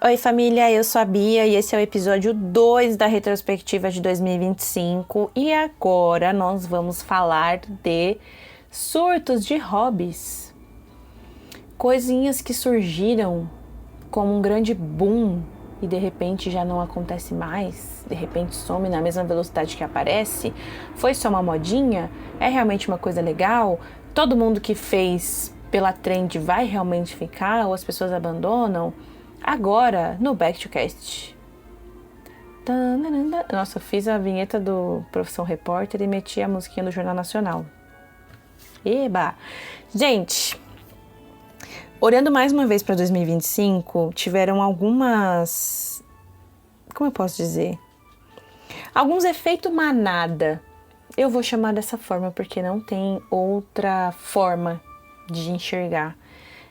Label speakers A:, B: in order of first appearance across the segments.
A: Oi, família, eu sou a Bia e esse é o episódio 2 da retrospectiva de 2025 e agora nós vamos falar de surtos de hobbies. Coisinhas que surgiram como um grande boom e de repente já não acontece mais, de repente some na mesma velocidade que aparece. Foi só uma modinha? É realmente uma coisa legal? Todo mundo que fez pela trend vai realmente ficar ou as pessoas abandonam? Agora, no Back to Cast. Nossa, eu fiz a vinheta do Profissão Repórter e meti a musiquinha do Jornal Nacional. Eba! Gente, olhando mais uma vez para 2025, tiveram algumas... Como eu posso dizer? Alguns efeitos manada. Eu vou chamar dessa forma porque não tem outra forma de enxergar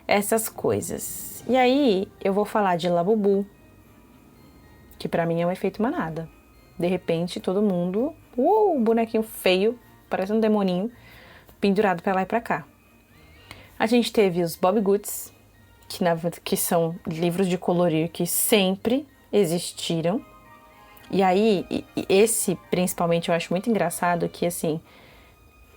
A: essas coisas. E aí, eu vou falar de Labubu, que pra mim é um efeito manada. De repente, todo mundo, bonequinho feio, parece um demoninho, pendurado pra lá e pra cá. A gente teve os Bobbie Goods, que são livros de colorir que sempre existiram. E aí, esse principalmente eu acho muito engraçado, que assim,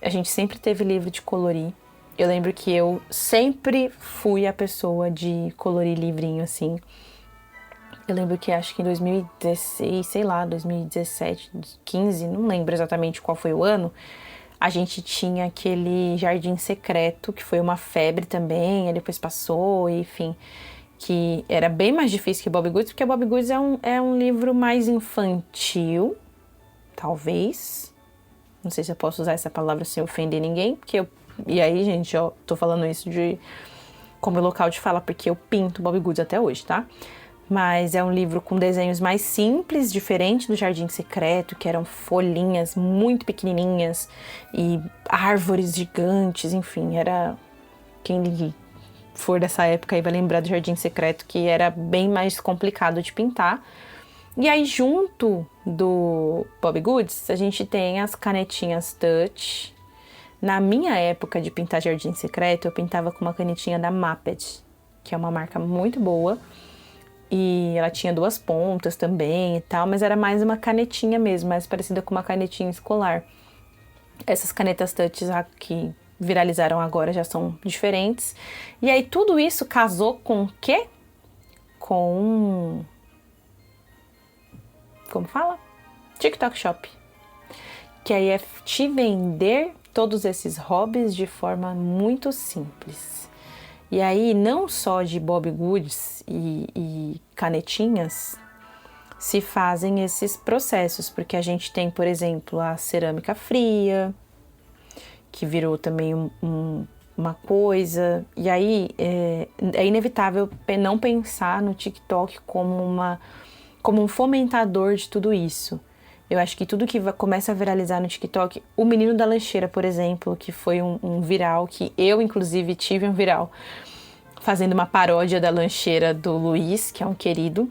A: a gente sempre teve livro de colorir. Eu lembro que eu sempre fui a pessoa de colorir livrinho, assim. Eu lembro que acho que em 2016, sei lá, 2017, 15, não lembro exatamente qual foi o ano, a gente tinha aquele Jardim Secreto, que foi uma febre também, aí depois passou, enfim, que era bem mais difícil que Bobbie Goods, porque Bobbie Goods é um livro mais infantil, talvez. Não sei se eu posso usar essa palavra sem ofender ninguém, porque eu... E aí, gente, ó, tô falando isso de como local de fala, porque eu pinto Bobbie Goods até hoje, tá? Mas é um livro com desenhos mais simples, diferente do Jardim Secreto, que eram folhinhas muito pequenininhas e árvores gigantes, enfim, era... Quem for dessa época aí vai lembrar do Jardim Secreto, que era bem mais complicado de pintar. E aí, junto do Bobbie Goods, a gente tem as canetinhas Touch. Na minha época de pintar Jardim Secreto, eu pintava com uma canetinha da Maped, que é uma marca muito boa. E ela tinha duas pontas também e tal, mas era mais uma canetinha mesmo, mais parecida com uma canetinha escolar. Essas canetas touch que viralizaram agora já são diferentes. E aí tudo isso casou com o quê? Com... Como fala? TikTok Shop. Que aí é te vender todos esses hobbies de forma muito simples. E aí, não só de Bobbie Goods e canetinhas se fazem esses processos, porque a gente tem, por exemplo, a cerâmica fria, que virou também uma coisa. E aí, é inevitável não pensar no TikTok como um fomentador de tudo isso. Eu acho que tudo que começa a viralizar no TikTok, o menino da lancheira, por exemplo, que foi um viral, que eu, inclusive, tive um viral, fazendo uma paródia da lancheira do Luiz, que é um querido.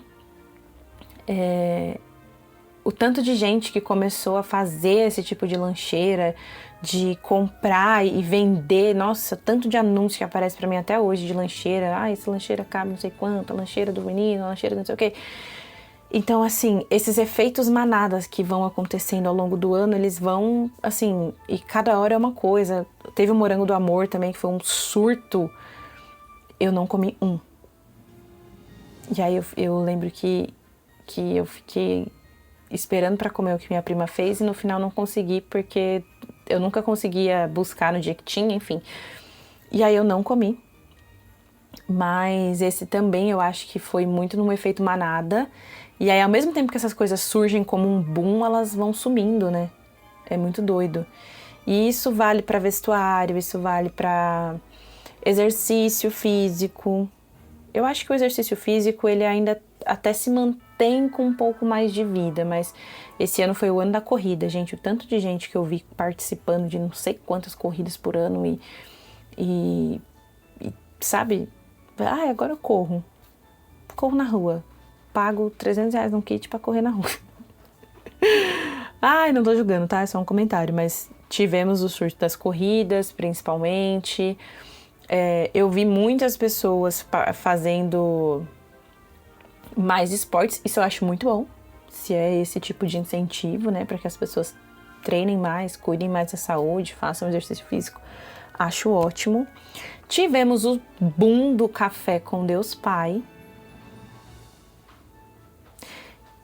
A: O tanto de gente que começou a fazer esse tipo de lancheira, de comprar e vender, nossa, tanto de anúncio que aparece pra mim até hoje de lancheira. Ah, essa lancheira cabe não sei quanto, a lancheira do menino, a lancheira do não sei o quê. Então, assim, esses efeitos manadas que vão acontecendo ao longo do ano, eles vão, assim, e cada hora é uma coisa. Teve o Morango do Amor também, que foi um surto. Eu não comi um. E aí eu lembro que eu fiquei esperando pra comer o que minha prima fez e no final não consegui, porque eu nunca conseguia buscar no dia que tinha, enfim. E aí eu não comi. Mas esse também eu acho que foi muito num efeito manada. E aí, ao mesmo tempo que essas coisas surgem como um boom, elas vão sumindo, né? É muito doido. E isso vale para vestuário, isso vale para exercício físico. Eu acho que o exercício físico, ele ainda até se mantém com um pouco mais de vida, mas esse ano foi o ano da corrida, gente. O tanto de gente que eu vi participando de não sei quantas corridas por ano e sabe? Ah, agora eu corro. Corro na rua. Pago R$ 300 num kit pra correr na rua. Ai, não tô julgando, tá? É só um comentário, mas tivemos o surto das corridas, principalmente. Eu vi muitas pessoas fazendo mais esportes, isso eu acho muito bom, se é esse tipo de incentivo, né, para que as pessoas treinem mais, cuidem mais da saúde, façam exercício físico, acho ótimo. Tivemos o boom do Café com Deus Pai.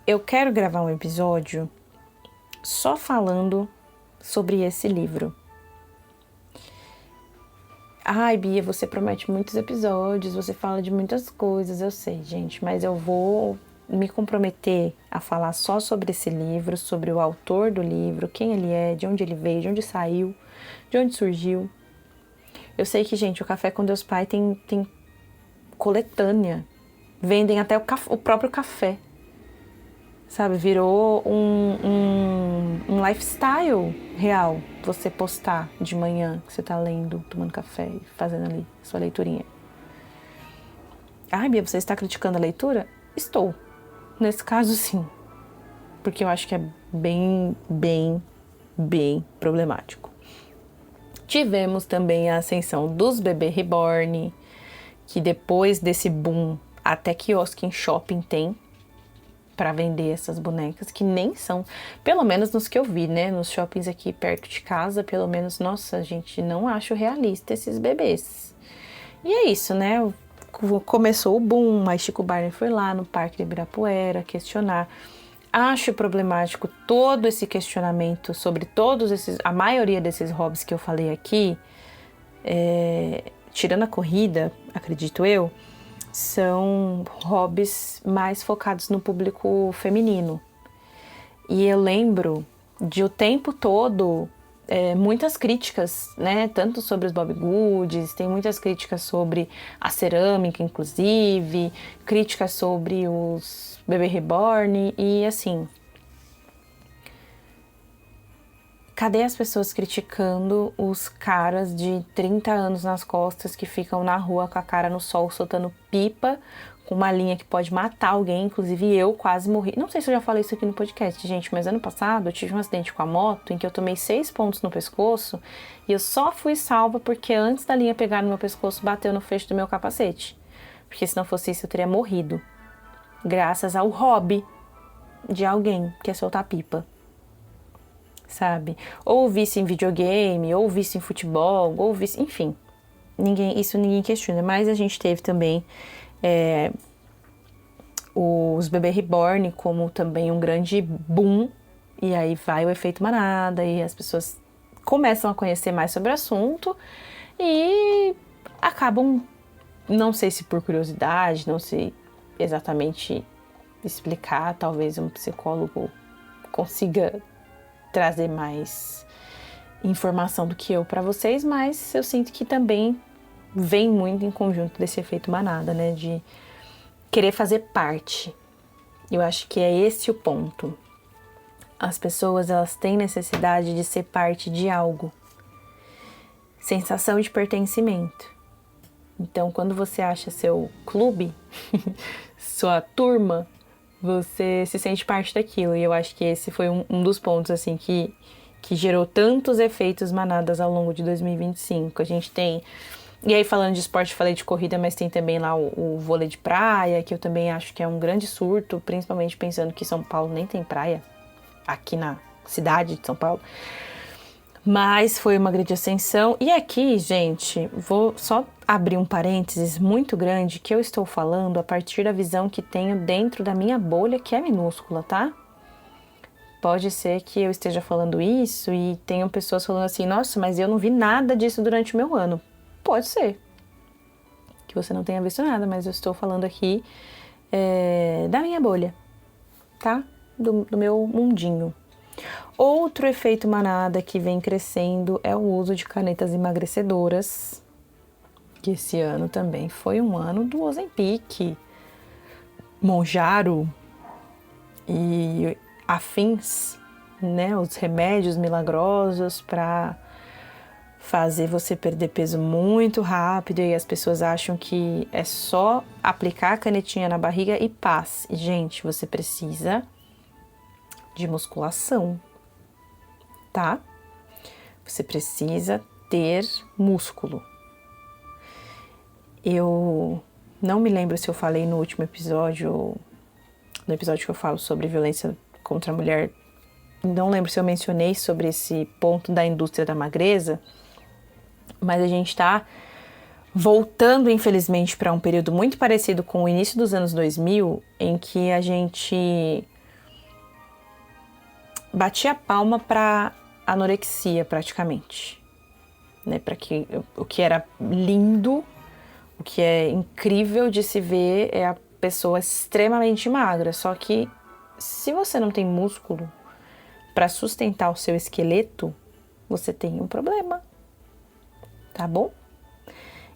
A: Eu quero gravar um episódio só falando sobre esse livro. Ai, Bia, você promete muitos episódios, você fala de muitas coisas, eu sei, gente, mas eu vou me comprometer a falar só sobre esse livro, sobre o autor do livro, quem ele é, de onde ele veio, de onde saiu, de onde surgiu. Eu sei que, gente, o Café com Deus Pai tem coletânea, vendem até o próprio café, sabe? Virou um lifestyle real, você postar de manhã que você tá lendo, tomando café e fazendo ali sua leiturinha. Ai, Bia, você está criticando a leitura? Estou. Nesse caso, sim. Porque eu acho que é bem problemático. Tivemos também a ascensão dos bebê reborn, que depois desse boom, até quiosque em shopping tem para vender essas bonecas, que nem são, pelo menos nos que eu vi, né, nos shoppings aqui perto de casa, pelo menos, nossa, gente, não acho realista esses bebês. E é isso, né, começou o boom, mas Chico Barney foi lá no Parque de Ibirapuera questionar. Acho problemático todo esse questionamento sobre a maioria desses hobbies que eu falei aqui, tirando a corrida, acredito eu, são hobbies mais focados no público feminino. E eu lembro de o tempo todo muitas críticas, né? Tanto sobre os Bobbie Goods, tem muitas críticas sobre a cerâmica, inclusive, críticas sobre os bebê reborn e assim. Cadê as pessoas criticando os caras de 30 anos nas costas que ficam na rua com a cara no sol soltando pipa, com uma linha que pode matar alguém? Inclusive eu quase morri. Não sei se eu já falei isso aqui no podcast, gente, mas ano passado eu tive um acidente com a moto em que eu tomei 6 pontos no pescoço e eu só fui salva porque antes da linha pegar no meu pescoço bateu no fecho do meu capacete. Porque se não fosse isso eu teria morrido. Graças ao hobby de alguém que é soltar pipa. Sabe? Ou vício em videogame, ou vício em futebol, ou vício, enfim, isso ninguém questiona, mas a gente teve também os bebê reborn como também um grande boom, e aí vai o efeito manada, e as pessoas começam a conhecer mais sobre o assunto e acabam, não sei se por curiosidade, não sei exatamente explicar, talvez um psicólogo consiga trazer mais informação do que eu para vocês, mas eu sinto que também vem muito em conjunto desse efeito manada, né, de querer fazer parte. Eu acho que é esse o ponto. As pessoas, elas têm necessidade de ser parte de algo. Sensação de pertencimento. Então, quando você acha seu clube, sua turma, você se sente parte daquilo. E eu acho que esse foi um dos pontos, assim, que gerou tantos efeitos manadas ao longo de 2025. A gente tem... E aí, falando de esporte, falei de corrida, mas tem também lá o vôlei de praia, que eu também acho que é um grande surto, principalmente pensando que São Paulo nem tem praia, aqui na cidade de São Paulo. Mas foi uma grande ascensão. E aqui, gente, vou só abrir um parênteses muito grande que eu estou falando a partir da visão que tenho dentro da minha bolha, que é minúscula, tá? Pode ser que eu esteja falando isso e tenham pessoas falando assim, nossa, mas eu não vi nada disso durante o meu ano. Pode ser que você não tenha visto nada, mas eu estou falando aqui da minha bolha, tá? Do meu mundinho. Outro efeito manada que vem crescendo é o uso de canetas emagrecedoras, que esse ano também foi um ano do Ozempic, Mounjaro e afins, né? Os remédios milagrosos para fazer você perder peso muito rápido, e as pessoas acham que é só aplicar a canetinha na barriga e paz. E, gente, você precisa de musculação, tá? Você precisa ter músculo. Eu não me lembro se eu falei no último episódio no episódio que eu falo sobre violência contra a mulher, não lembro se eu mencionei sobre esse ponto da indústria da magreza, mas a gente tá voltando, infelizmente, para um período muito parecido com o início dos anos 2000, em que a gente batia a palma para anorexia, praticamente. Né? Para que o que era lindo, o que é incrível de se ver é a pessoa extremamente magra. Só que se você não tem músculo para sustentar o seu esqueleto, você tem um problema, tá bom?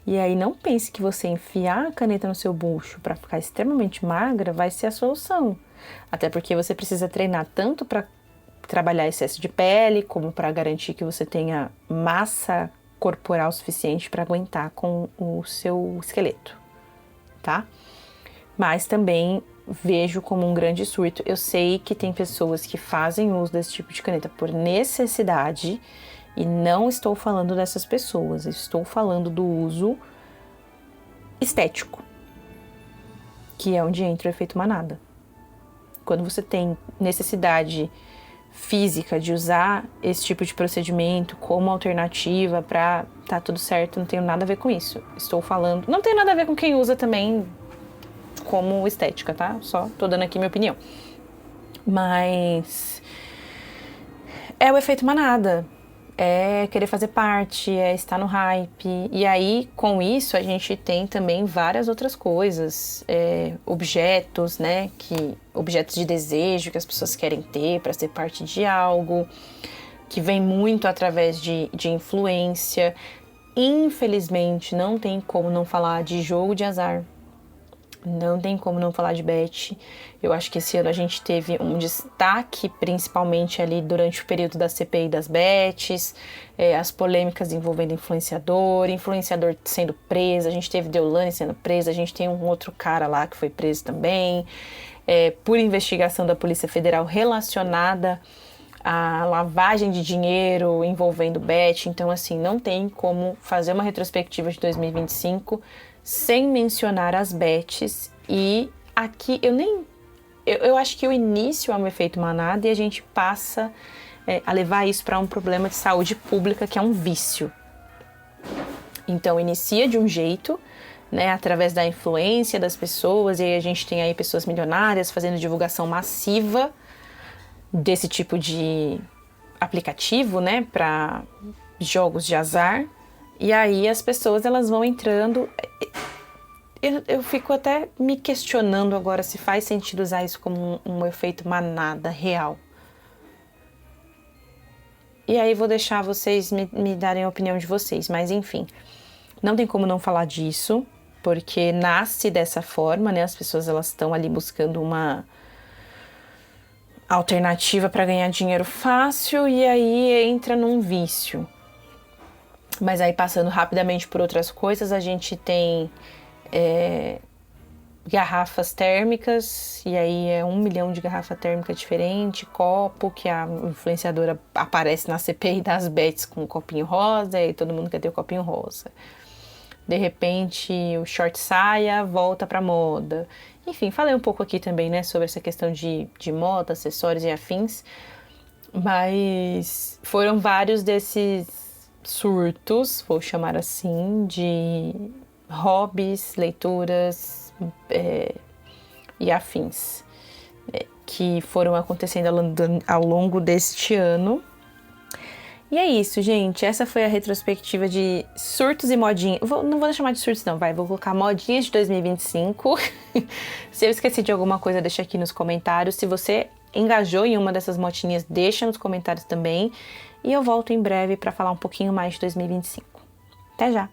A: E aí não pense que você enfiar a caneta no seu bucho para ficar extremamente magra vai ser a solução. Até porque você precisa treinar tanto para trabalhar excesso de pele, como para garantir que você tenha massa corporal suficiente para aguentar com o seu esqueleto, tá? Mas também vejo como um grande surto. Eu sei que tem pessoas que fazem uso desse tipo de caneta por necessidade, e não estou falando dessas pessoas, estou falando do uso estético, que é onde entra o efeito manada. Quando você tem necessidade física de usar esse tipo de procedimento como alternativa para tá tudo certo, não tenho nada a ver com isso. Estou falando, não tem nada a ver com quem usa também como estética, tá? Só tô dando aqui minha opinião. Mas é o efeito manada. É querer fazer parte, é estar no hype. E aí, com isso, a gente tem também várias outras coisas. Objetos, né? Objetos de desejo que as pessoas querem ter para ser parte de algo. Que vem muito através de influência. Infelizmente, não tem como não falar de jogo de azar. Não tem como não falar de bet. Eu acho que esse ano a gente teve um destaque, principalmente ali durante o período da CPI das bets, as polêmicas envolvendo influenciador sendo preso, a gente teve Deolane sendo presa, a gente tem um outro cara lá que foi preso também, por investigação da Polícia Federal relacionada à lavagem de dinheiro envolvendo bet. Então, assim, não tem como fazer uma retrospectiva de 2025 sem mencionar as bets. E aqui eu acho que o início é um efeito manada e a gente passa a levar isso para um problema de saúde pública, que é um vício. Então inicia de um jeito, né, através da influência das pessoas, e aí a gente tem aí pessoas milionárias fazendo divulgação massiva desse tipo de aplicativo, né, para jogos de azar. E aí as pessoas elas vão entrando. Eu fico até me questionando agora se faz sentido usar isso como um efeito manada real. E aí vou deixar vocês me darem a opinião de vocês, mas enfim, não tem como não falar disso, porque nasce dessa forma, né? As pessoas elas estão ali buscando uma alternativa para ganhar dinheiro fácil e aí entra num vício. Mas aí, passando rapidamente por outras coisas, a gente tem garrafas térmicas, e aí é 1 milhão de garrafa térmica diferente, copo, que a influenciadora aparece na CPI das bets com um copinho rosa, e aí todo mundo quer ter o copinho rosa. De repente, o short saia volta pra moda. Enfim, falei um pouco aqui também, né, sobre essa questão de moda, acessórios e afins, mas foram vários desses surtos, vou chamar assim, de hobbies, leituras e afins, que foram acontecendo ao longo deste ano. E é isso, gente. Essa foi a retrospectiva de surtos e modinhas. Não vou chamar de surtos, não, vou colocar modinhas de 2025. Se eu esqueci de alguma coisa, deixa aqui nos comentários. Se você engajou em uma dessas modinhas, deixa nos comentários também. E eu volto em breve para falar um pouquinho mais de 2025. Até já!